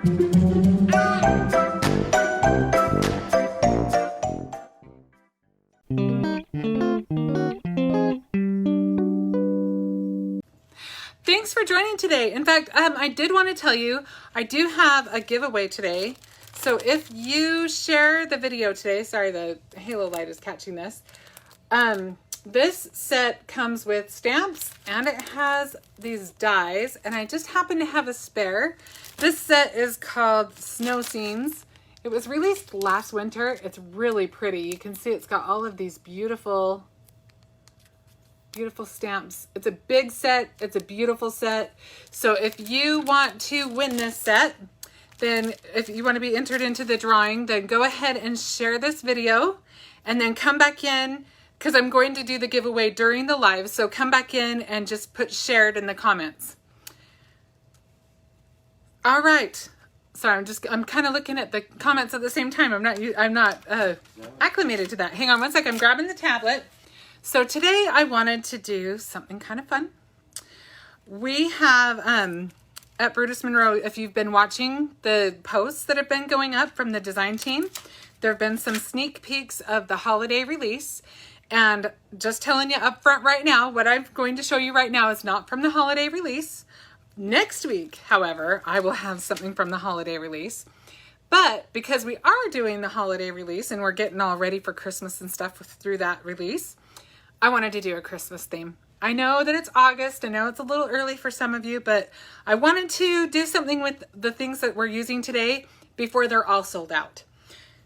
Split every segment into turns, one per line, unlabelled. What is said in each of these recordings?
Thanks for joining today. In fact, I did want to tell you, I do have a giveaway today. So if you share the video today, sorry, the halo light is catching this. This set comes with stamps and it has these dies, and I just happen to have a spare. This set is called Snow Scenes. It was released last winter. It's really pretty. You can see it's got all of these beautiful stamps. It's a big set. It's a beautiful set. So if you want to win this set, then if you want to be entered into the drawing, then go ahead and share this video and then come back in, because I'm going to do the giveaway during the live. So come back in and just put shared in the comments. All right. Sorry, I'm kind of looking at the comments at the same time. I'm not acclimated to that. Hang on one sec. I'm grabbing the tablet. So today I wanted to do something kind of fun. We have at Brutus Monroe, if you've been watching the posts that have been going up from the design team, there have been some sneak peeks of the holiday release. And just telling you up front right now, what I'm going to show you right now is not from the holiday release. Next week, however, I will have something from the holiday release. But because we are doing the holiday release and we're getting all ready for Christmas and stuff through that release, I wanted to do a Christmas theme. I know that it's August. I know it's a little early for some of you, but I wanted to do something with the things that we're using today before they're all sold out.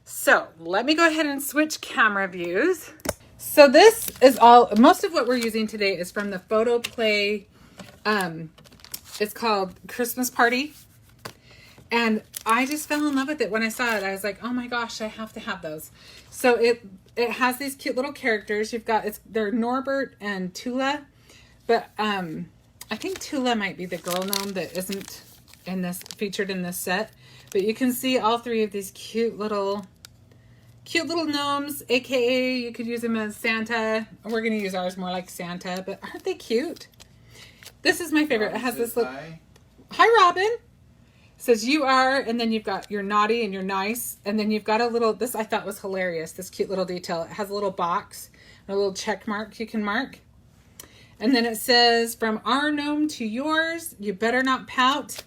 So let me go ahead and switch camera views. So this is all, most of what we're using today is from the Photo Play. It's called Christmas Party. And I just fell in love with it when I saw it. I was like, oh my gosh, I have to have those. So it has these cute little characters. You've got, they're Norbert and Tulla. But I think Tulla might be the girl gnome that isn't featured in this set. But you can see all three of these cute little gnomes, aka you could use them as Santa. We're going to use ours more like Santa, but aren't they cute? This is my favorite. It has this little... Hi, Robin. It says you are, and then you've got your naughty and your nice, and then you've got a little... This I thought was hilarious, this cute little detail. It has a little box, and a little check mark you can mark. And then it says, from our gnome to yours, you better not pout.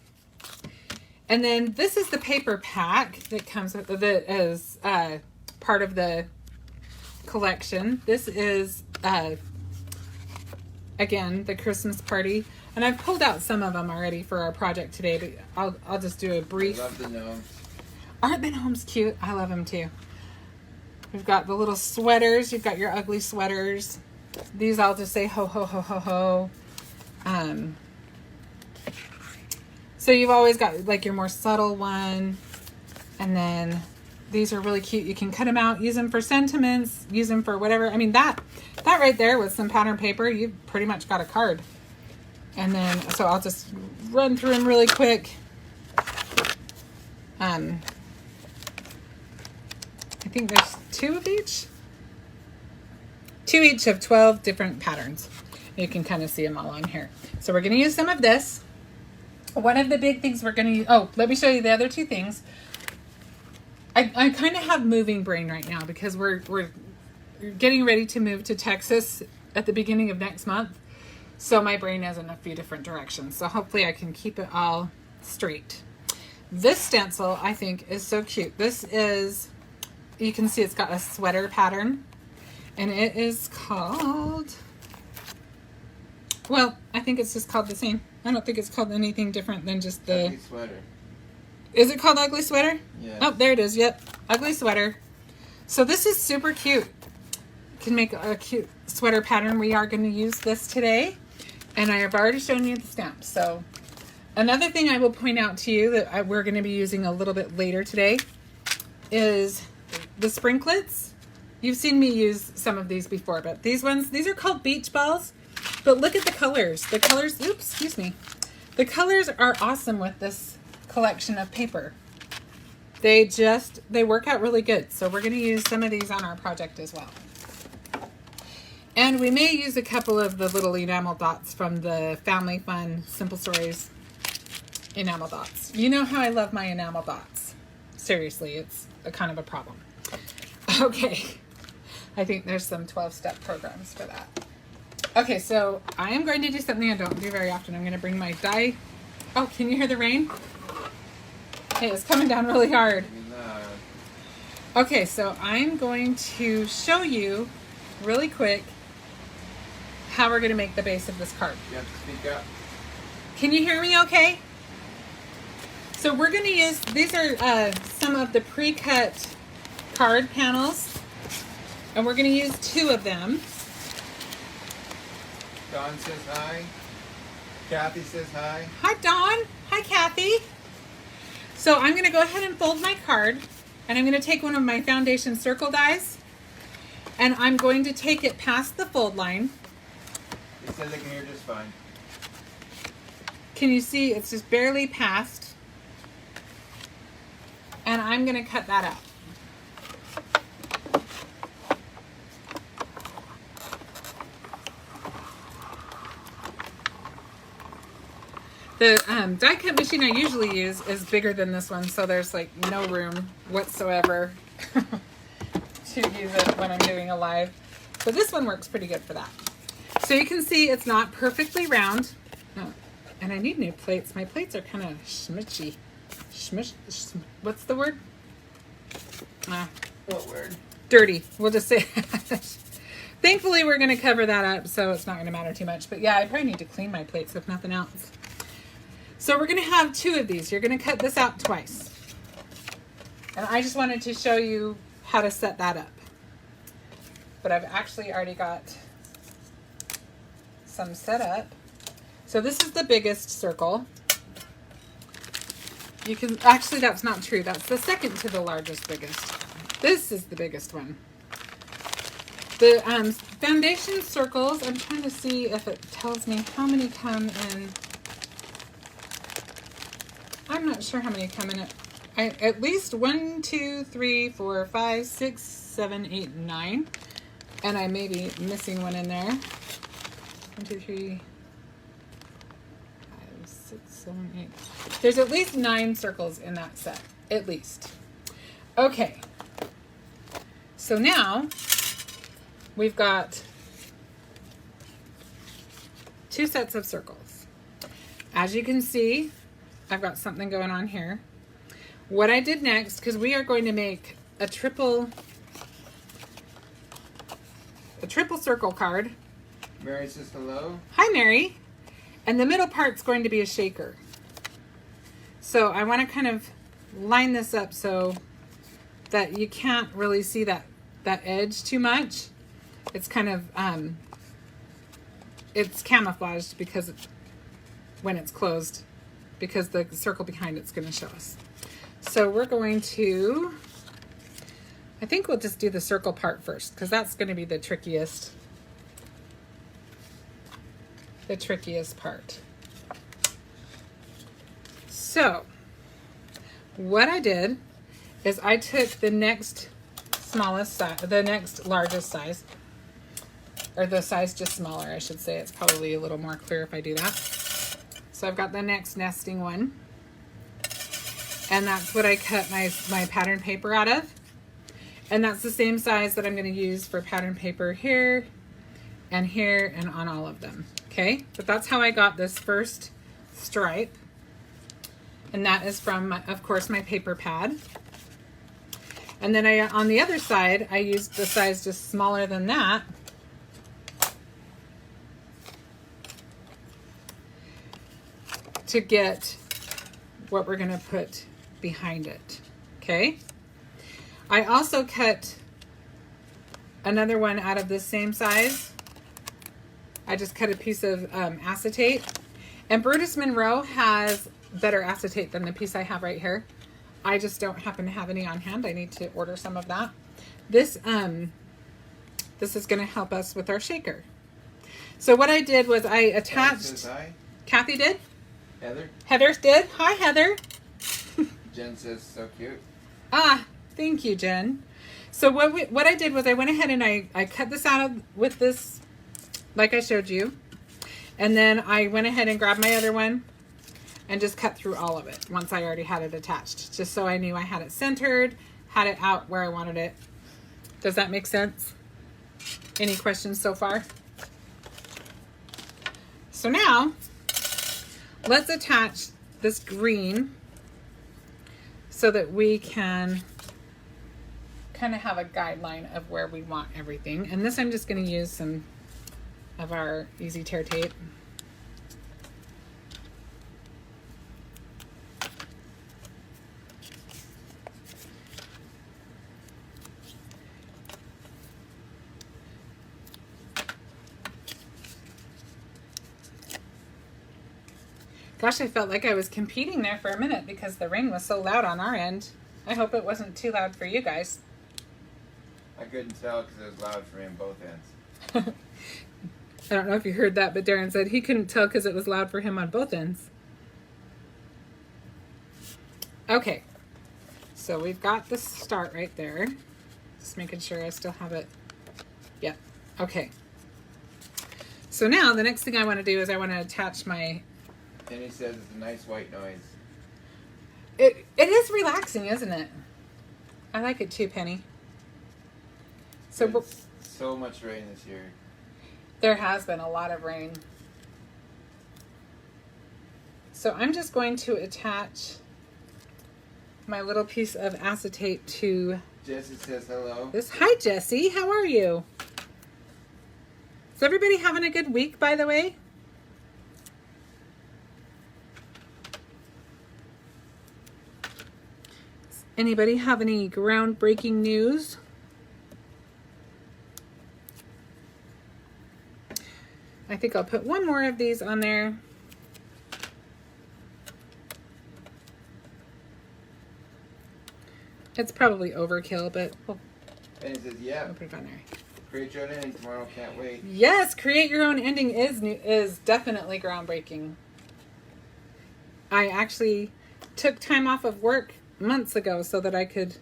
And then this is the paper pack that comes with, that is part of the collection. This is again the Christmas Party, and I've pulled out some of them already for our project today, but I'll just do a brief.
I love the gnomes.
Aren't the gnomes cute? I love them too. We've got the little sweaters. You've got your ugly sweaters. These I'll just say ho ho ho ho ho. So you've always got like your more subtle one, and then these are really cute. You can cut them out, use them for sentiments, use them for whatever. I mean, that right there with some pattern paper, you've pretty much got a card. And then, so I'll just run through them really quick. I think there's two of each. Two each of 12 different patterns. You can kind of see them all on here. So we're going to use some of this. One of the big things we're going to use, oh, let me show you the other two things. I kind of have moving brain right now because we're getting ready to move to Texas at the beginning of next month. So my brain is in a few different directions. So hopefully I can keep it all straight. This stencil I think is so cute. This is, you can see it's got a sweater pattern, and it is called, well, I think it's just called the same. I don't think it's called anything different than just the...
Ugly Sweater.
Is it called Ugly Sweater?
Yeah.
Oh, there it is. Yep. Ugly Sweater. So this is super cute. Can make a cute sweater pattern. We are going to use this today. And I have already shown you the stamps. So another thing I will point out to you that we're going to be using a little bit later today is the Sprinkletz. You've seen me use some of these before, but these are called beach balls. But look at the colors. The colors, oops, excuse me. The colors are awesome with this collection of paper. They work out really good. So we're going to use some of these on our project as well. And we may use a couple of the little enamel dots from the Family Fun Simple Stories enamel dots. You know how I love my enamel dots. Seriously, it's a kind of a problem. Okay, I think there's some 12-step programs for that. Okay, so I am going to do something I don't do very often. I'm going to bring my die. Oh, can you hear the rain? Hey, it's coming down really hard. Okay, so I'm going to show you really quick how we're going to make the base of this card.
You have to speak up.
Can you hear me okay? So we're going to use, these are some of the pre-cut card panels, and we're going to use 2 of them.
Dawn says hi. Kathy says hi.
Hi, Dawn. Hi, Kathy. So I'm going to go ahead and fold my card, and I'm going to take one of my foundation circle dies, and I'm going to take it past the fold line.
It says I can hear just fine.
Can you see it's just barely past? And I'm going to cut that out. The die cut machine I usually use is bigger than this one, so there's like no room whatsoever to use it when I'm doing a live. But this one works pretty good for that. So you can see it's not perfectly round. Oh, and I need new plates. My plates are kind of schmitchy. What's the word?
What word?
Dirty. We'll just say that. Thankfully, we're going to cover that up, so it's not going to matter too much. But yeah, I probably need to clean my plates if nothing else. So we're going to have 2 of these. You're going to cut this out twice. And I just wanted to show you how to set that up. But I've actually already got some set up. So this is the biggest circle. You can, actually that's not true. That's the second to the largest biggest. This is the biggest one. The foundation circles, I'm trying to see if it tells me how many come in. I'm not sure how many come in it. At least 1, 2, 3, 4, 5, 6, 7, 8, 9. And I may be missing one in there. 1, 2, 3, 5, 6, 7, 8. There's at least 9 circles in that set. At least. Okay. So now we've got 2 sets of circles. As you can see, I've got something going on here. What I did next, because we are going to make a triple circle card.
Mary says hello.
Hi, Mary. And the middle part's going to be a shaker. So I want to kind of line this up so that you can't really see that edge too much. It's kind of, it's camouflaged because when it's closed, because the circle behind it's going to show us. So we're going to, I think we'll just do the circle part first because that's going to be the trickiest part. So what I did is I took the next smallest size, the next largest size, or the size just smaller, I should say. It's probably a little more clear if I do that. So I've got the next nesting one, and that's what I cut my pattern paper out of. And that's the same size that I'm going to use for pattern paper here and here and on all of them. Okay, but that's how I got this first stripe. And that is from, of course, my paper pad. And then on the other side, I used the size just smaller than that. To get what we're going to put behind it. Okay. I also cut another one out of this same size. I just cut a piece of acetate. And Brutus Monroe has better acetate than the piece I have right here. I just don't happen to have any on hand. I need to order some of that. This is going to help us with our shaker. So what I did was I attached. Kathy did? Heather did. Hi, Heather.
Jen says so cute.
Ah, thank you, Jen. So what I did was I went ahead and I cut this out with this, like I showed you. And then I went ahead and grabbed my other one. and just cut through all of it once I already had it attached, just so I knew I had it centered, had it out where I wanted it. Does that make sense? Any questions so far? So now, let's attach this green so that we can kind of have a guideline of where we want everything. And this I'm just going to use some of our Easy Tear tape. Gosh, I felt like I was competing there for a minute because the rain was so loud on our end. I hope it wasn't too loud for you guys.
I couldn't tell because it was loud for me on both ends.
I don't know if you heard that, but Darren said he couldn't tell because it was loud for him on both ends. Okay, so we've got the start right there. Just making sure I still have it. Yep, okay. So now the next thing I want to do is I want to attach my...
Penny says it's a nice white noise.
It is relaxing, isn't it? I like it too, Penny. So
so much rain this year.
There has been a lot of rain. So I'm just going to attach my little piece of acetate to...
Jessie says hello.
Hi, Jessie. How are you? Is everybody having a good week, by the way? Anybody have any groundbreaking news? I think I'll put one more of these on there. It's probably overkill, but
And it says, yeah,
we'll put it on there.
create your own ending tomorrow, can't wait.
Yes, create your own ending is definitely groundbreaking. I actually took time off of work months ago so that I could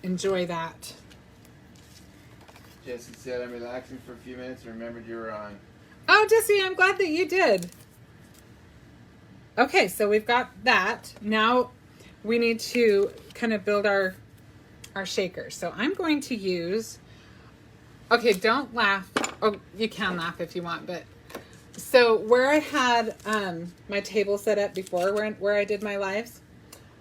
enjoy that.
Jessie said, I'm relaxing for a few minutes and remembered you were on.
Oh, Jessie, I'm glad that you did. Okay, so we've got that. Now we need to kind of build our shaker. So I'm going to use, okay, don't laugh. Oh, you can laugh if you want, but so where I had my table set up before, where I did my lives,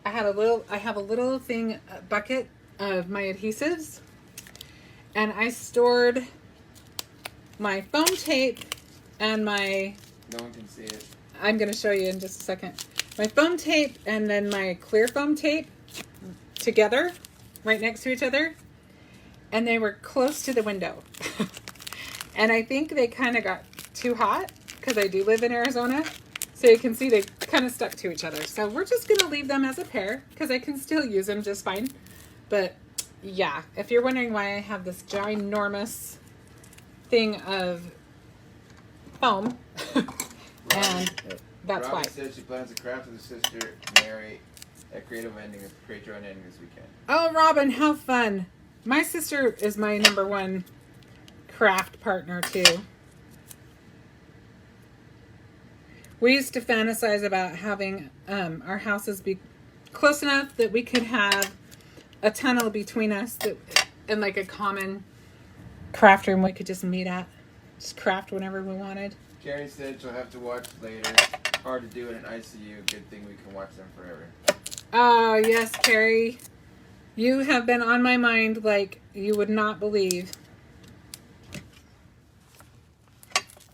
I have a little thing, a bucket of my adhesives, and I stored my foam tape and my...
No one can see it.
I'm going to show you in just a second. My foam tape and then my clear foam tape together, right next to each other, and they were close to the window. And I think they kind of got too hot because I do live in Arizona. So you can see they kind of stuck to each other. So we're just going to leave them as a pair because I can still use them just fine. But yeah, if you're wondering why I have this ginormous thing of foam, and that's
Robin
why.
says she plans to craft with her sister, Mary, at Creative Ending, create your own ending this weekend.
Oh, Robin, how fun. My sister is my #1 craft partner too. We used to fantasize about having our houses be close enough that we could have a tunnel between us and like a common craft room we could just meet at. Just craft whenever we wanted.
Carrie said she'll have to watch later. Hard to do in an ICU. Good thing we can watch them forever.
Oh, yes, Carrie. You have been on my mind like you would not believe.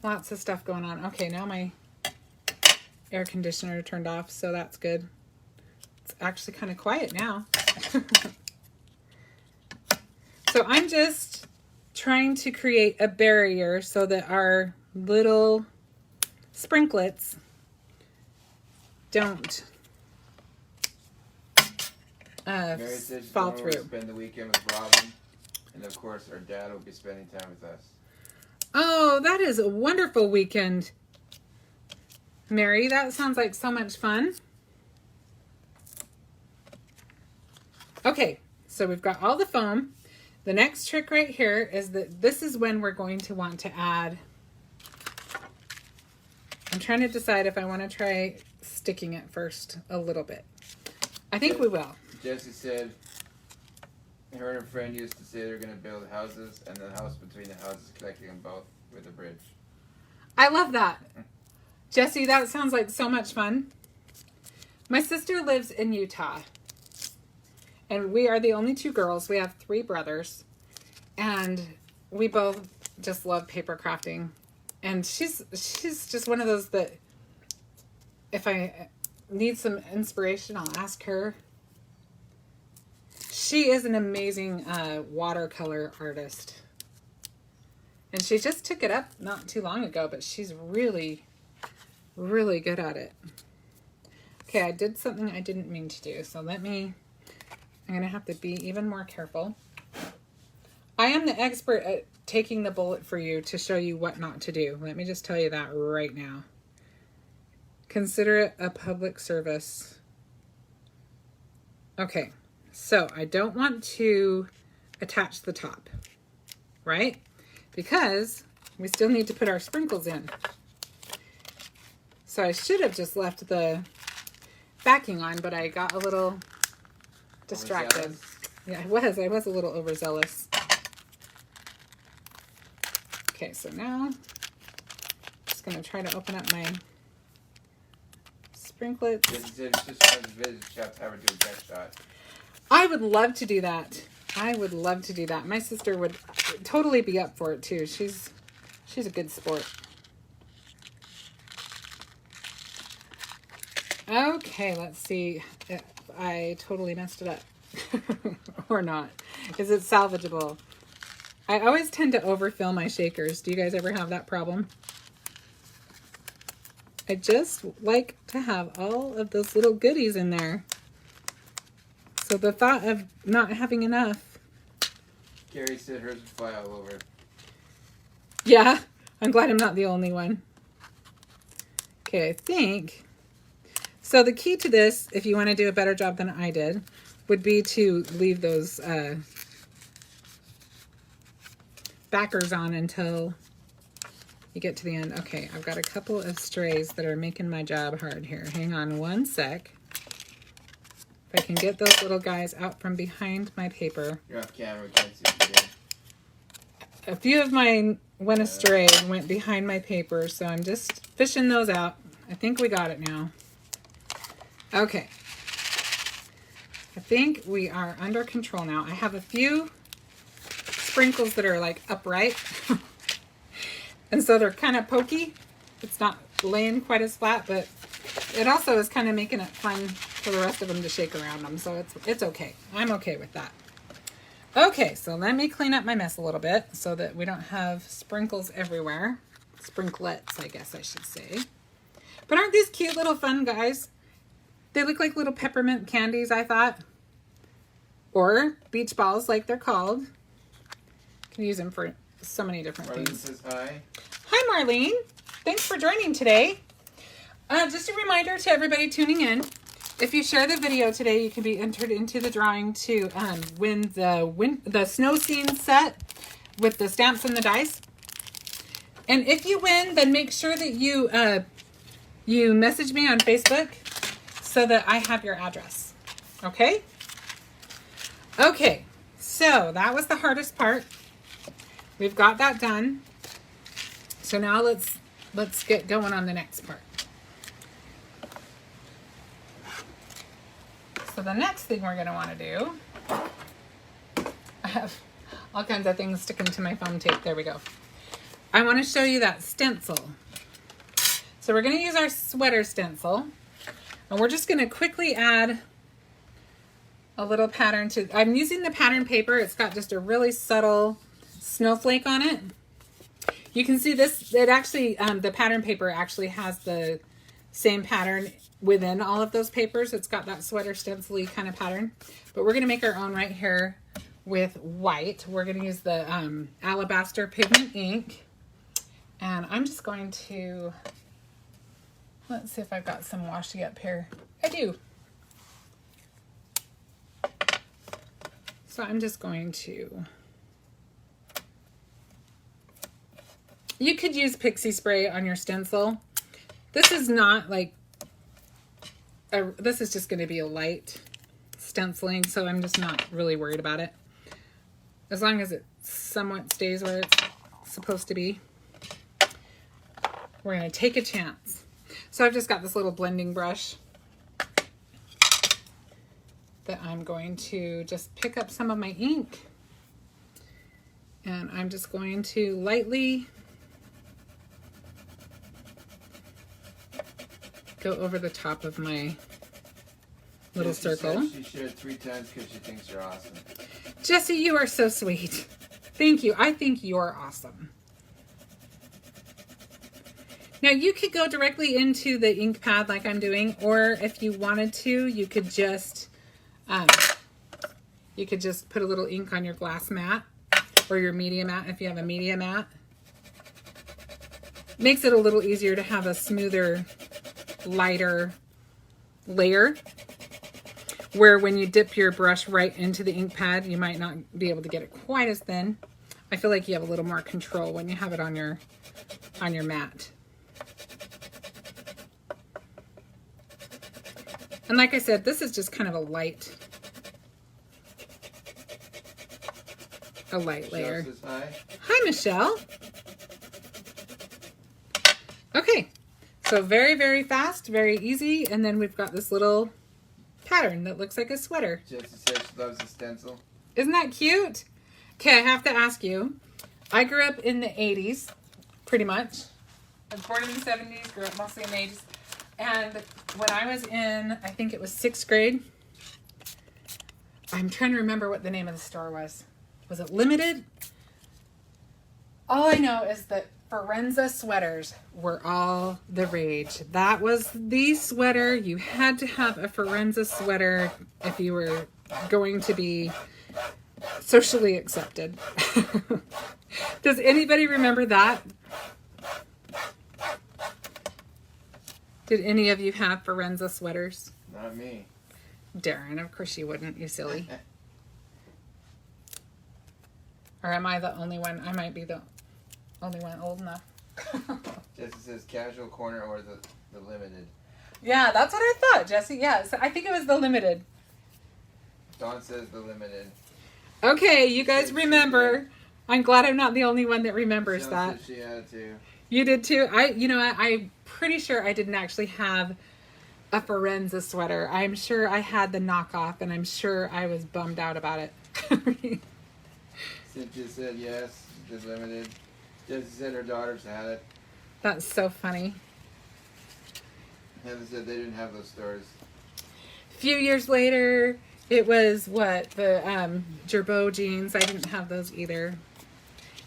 Lots of stuff going on. Okay, now my air conditioner turned off, so that's good. It's actually kind of quiet now. So I'm just trying to create a barrier so that our little sprinklets don't
Mary said she's
fall
going
through.
to spend the weekend with Robin, and of course our dad will be spending time with us.
Oh, that is a wonderful weekend, Mary. That sounds like so much fun. Okay, so we've got all the foam. The next trick right here is that this is when we're going to want to add I'm trying to decide if I want to try sticking it first a little bit. I think we will.
Jessie said her and her friend used to say they're going to build houses, and the house between the houses connecting them both with a bridge.
I love that. Jessie, that sounds like so much fun. My sister lives in Utah, and we are the only 2 girls. We have 3 brothers, and we both just love paper crafting. And she's just one of those that if I need some inspiration, I'll ask her. She is an amazing watercolor artist. And she just took it up not too long ago, but she's really, really good at it. Okay, I did something I didn't mean to do, so I'm going to have to be even more careful. I am the expert at taking the bullet for you to show you what not to do. Let me just tell you that right now. Consider it a public service. Okay, so I don't want to attach the top, right? Because we still need to put our sprinkles in. So I should have just left the backing on, but I got a little distracted. Yeah, I was a little overzealous. Okay, so now I'm just going to try to open up my Sprinkletz.
Jessie said it's just for the visit shop to have her do a test shot.
I would love to do that. I would love to do that. My sister would totally be up for it too. She's a good sport. Okay, let's see if I totally messed it up or not. Is it salvageable? I always tend to overfill my shakers. Do you guys ever have that problem? I just like to have all of those little goodies in there. So the thought of not having enough.
Carrie said hers would fly all over.
Yeah, I'm glad I'm not the only one. Okay, I think. So the key to this, if you want to do a better job than I did, would be to leave those backers on until you get to the end. Okay, I've got a couple of strays that are making my job hard here. Hang on one sec. If I can get those little guys out from behind my paper.
You're off camera, we can't see what you're doing.
A few of mine went astray and went behind my paper, so I'm just fishing those out. I think we got it now. Okay. I think we are under control now. I have a few sprinkles that are like upright. And so they're kind of pokey. It's not laying quite as flat, but it also is kind of making it fun for the rest of them to shake around them. So it's okay. I'm okay with that. Okay, so let me clean up my mess a little bit so that we don't have sprinkles everywhere. Sprinkletz, I guess I should say. But aren't these cute little fun guys? They look like little peppermint candies, I thought. Or beach balls, like they're called. You can use them for so many different
Marlene
things.
says hi.
Hi, Marlene. Thanks for joining today. Just a reminder to everybody tuning in. If you share the video today, you can be entered into the drawing to win the snow scene set with the stamps and the dice. And if you win, then make sure that you message me on Facebook so that I have your address. Okay? Okay, so that was the hardest part. We've got that done. So now let's get going on the next part. So the next thing we're going to want to do, I have all kinds of things sticking to my foam tape. There we go. I want to show you that stencil. So we're going to use our sweater stencil. And we're just going to quickly add a little pattern to, I'm using the pattern paper. It's got just a really subtle snowflake on it. You can see this, it actually, the pattern paper actually has the same pattern within all of those papers. It's got that sweater stencil-y kind of pattern. But we're going to make our own right here with white. We're going to use the Alabaster Pigment Ink. And I'm just going to, let's see if I've got some washi up here. I do. So I'm just going to, you could use pixie spray on your stencil. This is not like, this is just going to be a light stenciling, so I'm just not really worried about it. As long as it somewhat stays where it's supposed to be. We're going to take a chance. So I've just got this little blending brush that I'm going to just pick up some of my ink, and I'm just going to lightly go over the top of my little circle.
She shared 3 times because she thinks you're awesome.
Jessie, you are so sweet. Thank you. I think you're awesome. Now you could go directly into the ink pad like I'm doing, or if you wanted to, you could just put a little ink on your glass mat or your media mat if you have a media mat. Makes it a little easier to have a smoother, lighter layer, where when you dip your brush right into the ink pad, you might not be able to get it quite as thin. I feel like you have a little more control when you have it on your mat. And like I said, this is just kind of a light layer.
Says hi.
Hi, Michelle. Okay, so very, very fast, very easy. And then we've got this little pattern that looks like a sweater.
Jessie says she loves the stencil.
Isn't that cute? Okay, I have to ask you. I grew up in the 80s, pretty much. I was born in the 70s, grew up mostly in the 80s. And when I was in, I think it was 6th grade, I'm trying to remember what the name of the store was. Was it Limited? All I know is that Forenza sweaters were all the rage. That was the sweater. You had to have a Forenza sweater if you were going to be socially accepted. Does anybody remember that? Did any of you have Forenza sweaters?
Not me.
Darren, of course you wouldn't, you silly. Or am I the only one? I might be the only one old enough.
Jessie says casual corner or the limited.
Yeah, that's what I thought, Jessie. Yeah, so I think it was the Limited.
Dawn says the limited.
Okay, you guys remember. I'm glad I'm not the only one that remembers
Michelle
that.
said she had it too.
You did too? I'm pretty sure I didn't actually have a Forenza sweater. I'm sure I had the knockoff, and I'm sure I was bummed out about it.
Cynthia said yes, the limited. Jessie said her daughters had it.
That's so funny.
Heather said they didn't have those stores.
A few years later, it was what? The Gerbeau jeans. I didn't have those either.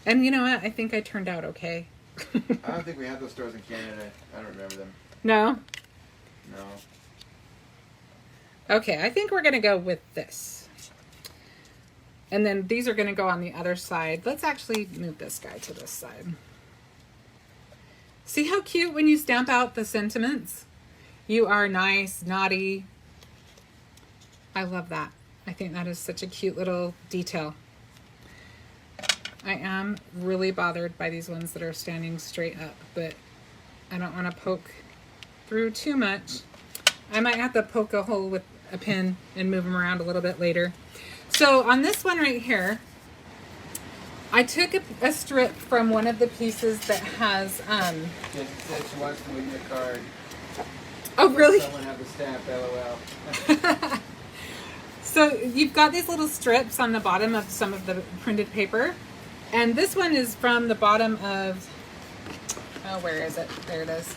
And you know what? I think I turned out okay.
I don't think we had those stores in Canada. I don't remember them.
No?
No.
Okay, I think we're going to go with this. And then these are going to go on the other side. Let's actually move this guy to this side. See how cute when you stamp out the sentiments? You are nice, naughty. I love that. I think that is such a cute little detail. I am really bothered by these ones that are standing straight up, but I don't want to poke through too much. I might have to poke a hole with a pin and move them around a little bit later. So on this one right here, I took a strip from one of the pieces that has...
Jessie said she wants to leave me a card.
Oh, really?
Someone have a stamp, LOL.
So you've got these little strips on the bottom of some of the printed paper. And this one is from the bottom of... Oh, where is it? There it is.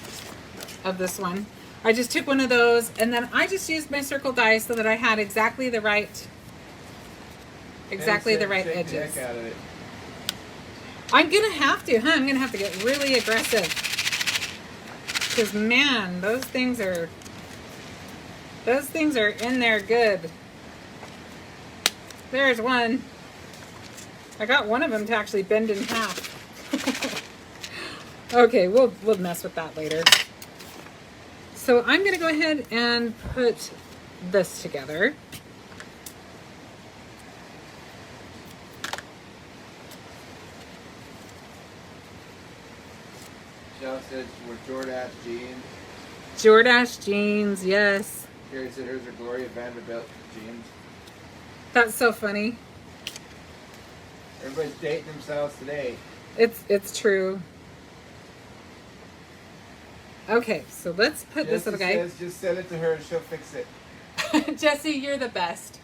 Of this one. I just took one of those, and then I just used my circle die so that I had exactly the right edges.
Out of it.
I'm gonna have to, huh? I'm gonna have to get really aggressive. Because man, those things are in there good. There's one. I got one of them to actually bend in half. Okay, we'll mess with that later. So I'm gonna go ahead and put this together.
Michelle said were Jordache jeans.
Jordache jeans, yes.
Carrie said hers are Gloria Vanderbilt jeans.
That's so funny.
Everybody's dating themselves today.
It's true. Okay, so let's put this little guy.
Says, just send it to her and she'll fix it.
Jesse, you're the best.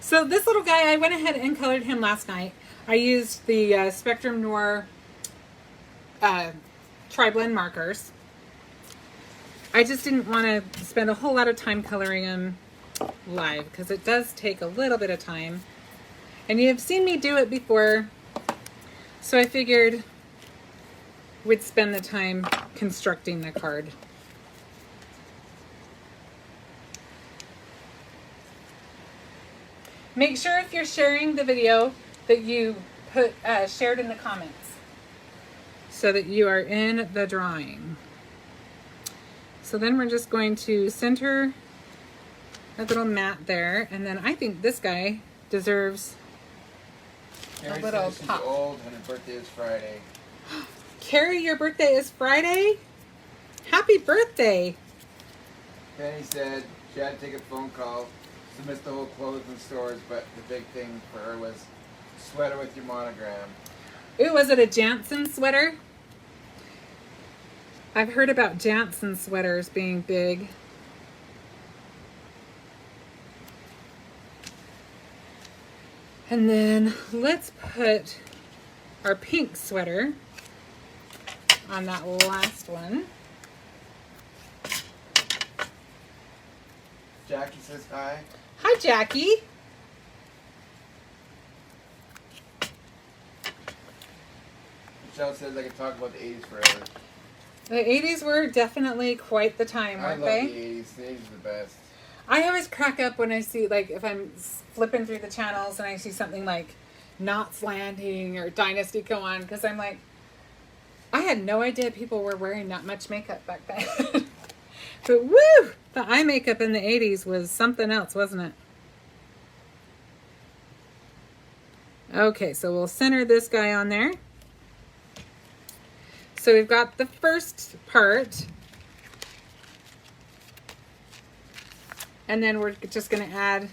So this little guy, I went ahead and colored him last night. I used the Spectrum Noir tri-blend markers. I just didn't want to spend a whole lot of time coloring him live because it does take a little bit of time. And you've seen me do it before, so I figured we'd spend the time constructing the card. Make sure if you're sharing the video that you put shared in the comments so that you are in the drawing. So then we're just going to center a little mat there, and then I think this guy deserves
Carrie
a little
says she's
pop.
old and her birthday is Friday.
Carrie, your birthday is Friday? Happy birthday!
Penny said she had to take a phone call to miss the whole clothing stores, but the big thing for her was sweater with your monogram.
Ooh, was it a Jansen sweater? I've heard about Jansen sweaters being big. And then let's put our pink sweater on that last one.
Jackie says hi.
Hi, Jackie.
Michelle says I could talk about the 80s forever.
The 80s were definitely quite the time, weren't they?
I love the 80s. The 80s are the best.
I always crack up when I see, like, if I'm flipping through the channels and I see something like Knots Landing or Dynasty go on, because I'm like, I had no idea people were wearing that much makeup back then. But woo! The eye makeup in the 80s was something else, wasn't it? Okay, so we'll center this guy on there. So we've got the first part. And then we're just going to add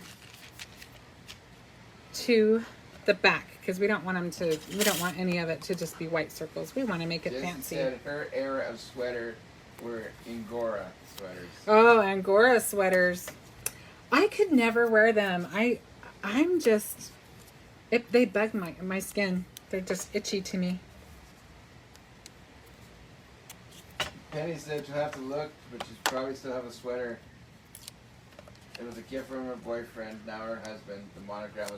to the back because we don't want them to, we don't want any of it to just be white circles. We want to make it
Jess
fancy.
said her era of sweater were Angora sweaters.
Oh, Angora sweaters. I could never wear them. I'm just, they bug my skin. They're just itchy to me.
Penny said she'll have to look, but she'll probably still have a sweater. It was a gift from her boyfriend, now her husband. The monogram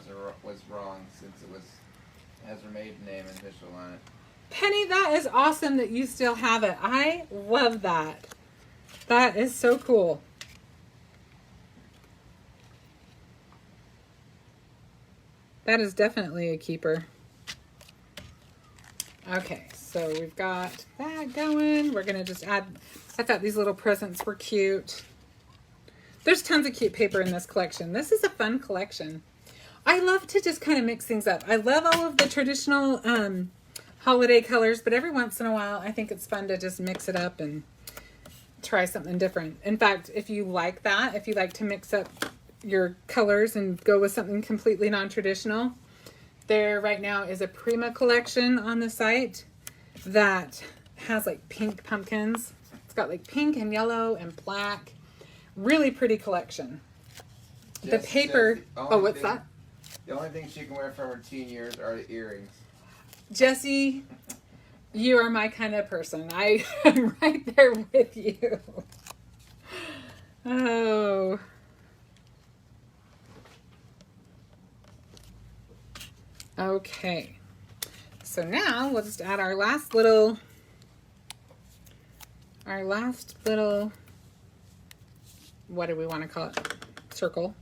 was wrong since it has her maiden name and initial on it.
Penny, that is awesome that you still have it. I love that. That is so cool. That is definitely a keeper. Okay, so we've got that going. We're going to just add, I thought these little presents were cute. There's tons of cute paper in this collection. This is a fun collection. I love to just kind of mix things up. I love all of the traditional holiday colors, but every once in a while, I think it's fun to just mix it up and try something different. In fact, if you like that, if you like to mix up your colors and go with something completely non-traditional, there right now is a Prima collection on the site that has like pink pumpkins. It's got like pink and yellow and black. Really pretty collection. The paper, oh, what's that?
The only thing she can wear from her teen years are the earrings.
Jessie, you are my kind of person. I am right there with you. Oh. Okay. So now we'll just add our last little, what do we want to call it? Circle.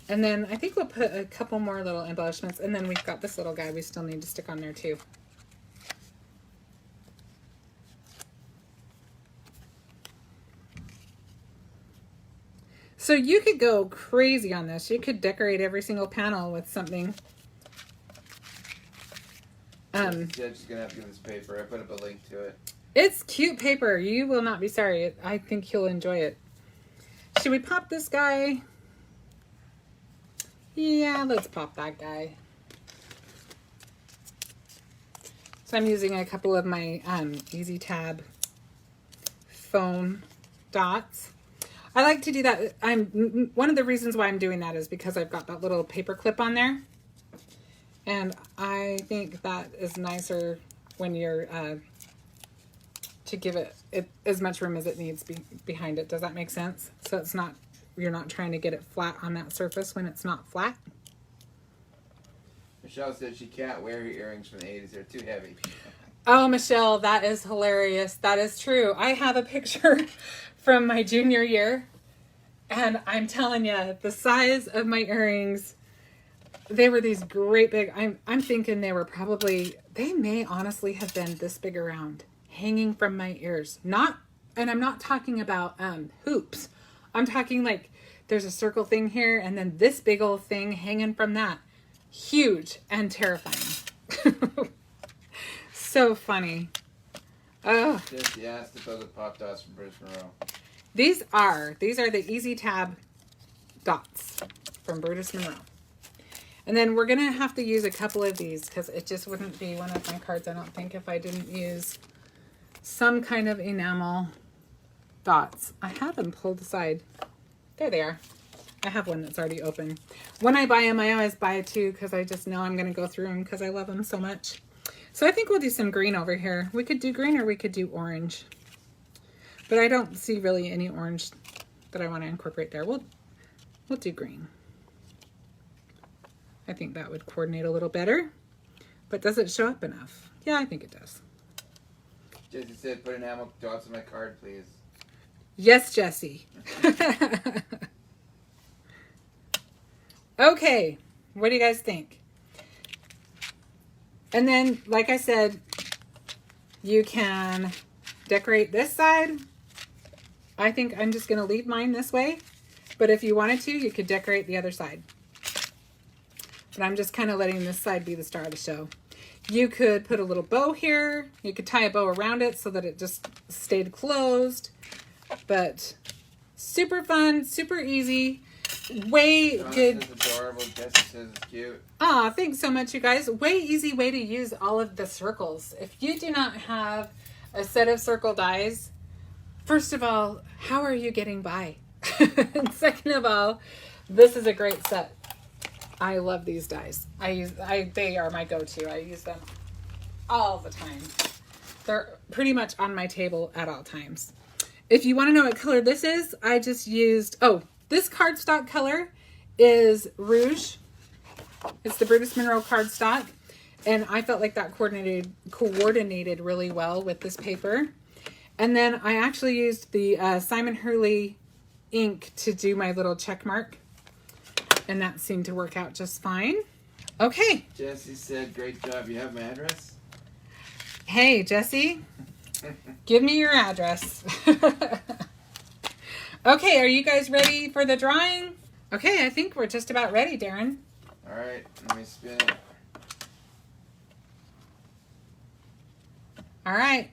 And then I think we'll put a couple more little embellishments, and then we've got this little guy we still need to stick on there too. So you could go crazy on this. You could decorate every single panel with something.
Judge is gonna have to give this paper. I put up a link to it.
It's cute paper. You will not be sorry. I think you'll enjoy it. Should we pop this guy? Yeah, let's pop that guy. So I'm using a couple of my Easy Tab foam dots. I like to do that. One of the reasons why I'm doing that is because I've got that little paper clip on there. And I think that is nicer when you're, to give it as much room as it needs behind it. Does that make sense? So it's not, you're not trying to get it flat on that surface when it's not flat.
Michelle said she can't wear her earrings from the 80s. They're too heavy.
Oh, Michelle, that is hilarious. That is true. I have a picture from my junior year, and I'm telling you, the size of my earrings, they were these great big, I'm thinking they were probably, they may honestly have been this big around, hanging from my ears. And I'm not talking about hoops. I'm talking like there's a circle thing here, and then this big old thing hanging from that. Huge and terrifying. So funny. Oh.
Jesse asked if those are pop dots from British Monroe.
These are the Easy Tab dots from Brutus Monroe. And then we're going to have to use a couple of these because it just wouldn't be one of my cards, I don't think, if I didn't use some kind of enamel dots. I have them pulled aside. There they are. I have one that's already open. When I buy them, I always buy two because I just know I'm going to go through them because I love them so much. So I think we'll do some green over here. We could do green or we could do orange. But I don't see really any orange that I want to incorporate there. We'll do green. I think that would coordinate a little better. But does it show up enough? Yeah, I think it does.
Jesse said, put enamel dots on my card, please.
Yes, Jesse. Okay, what do you guys think? And then, like I said, you can decorate this side. I think I'm just going to leave mine this way. But if you wanted to, you could decorate the other side. But I'm just kind of letting this side be the star of the show. You could put a little bow here. You could tie a bow around it so that it just stayed closed. But super fun, super easy. Way good.
This is adorable. Jesse says it's cute.
Aw, thanks so much, you guys. Way easy way to use all of the circles. If you do not have a set of circle dies, first of all, how are you getting by? And second of all, this is a great set. I love these dies. They are my go-to. I use them all the time. They're pretty much on my table at all times. If you want to know what color this is, I just used, this cardstock color is Rouge. It's the Brutus Monroe cardstock. And I felt like that coordinated really well with this paper. And then I actually used the Simon Hurley ink to do my little check mark. And that seemed to work out just fine. Okay.
Jesse said, great job. You have my address?
Hey, Jesse. Give me your address. Okay, are you guys ready for the drawing? Okay, I think we're just about ready, Darren.
All right, let me spin it.
All right.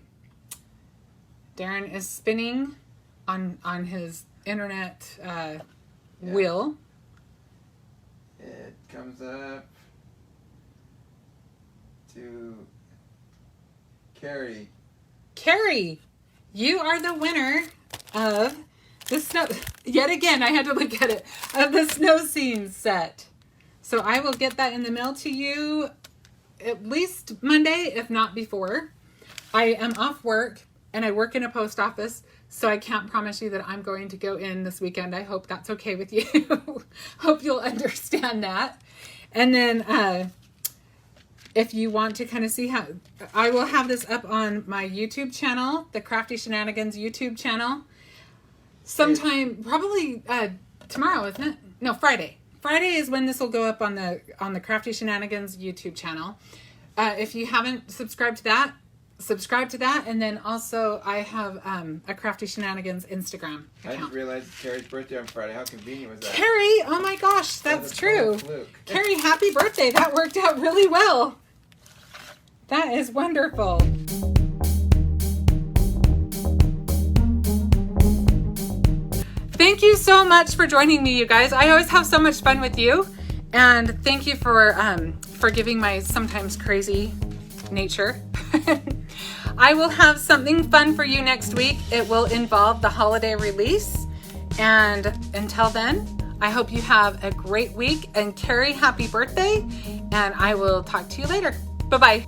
Darren is spinning on his internet wheel.
It comes up to Carrie.
Carrie, you are the winner of the snow, yet again, I had to look at it, of the snow scene set. So I will get that in the mail to you at least Monday, if not before. I am off work and I work in a post office, so I can't promise you that I'm going to go in this weekend. I hope that's okay with you. Hope you'll understand that. And then if you want to kind of see how, I will have this up on my YouTube channel, the Crafty Shenanigans YouTube channel. Sometime, probably tomorrow, isn't it? No, Friday. Friday is when this will go up on the Crafty Shenanigans YouTube channel. If you haven't subscribed to that, subscribe to that. And then also I have a Crafty Shenanigans Instagram account.
I didn't realize it's Carrie's birthday on Friday. How convenient was that?
Carrie, oh my gosh, that's true. Carrie, happy birthday. That worked out really well. That is wonderful. Thank you so much for joining me, you guys. I always have so much fun with you, and thank you for giving my sometimes crazy nature. I will have something fun for you next week. It will involve the holiday release, and until then, I hope you have a great week, and Carrie, happy birthday, and I will talk to you later. Bye-bye.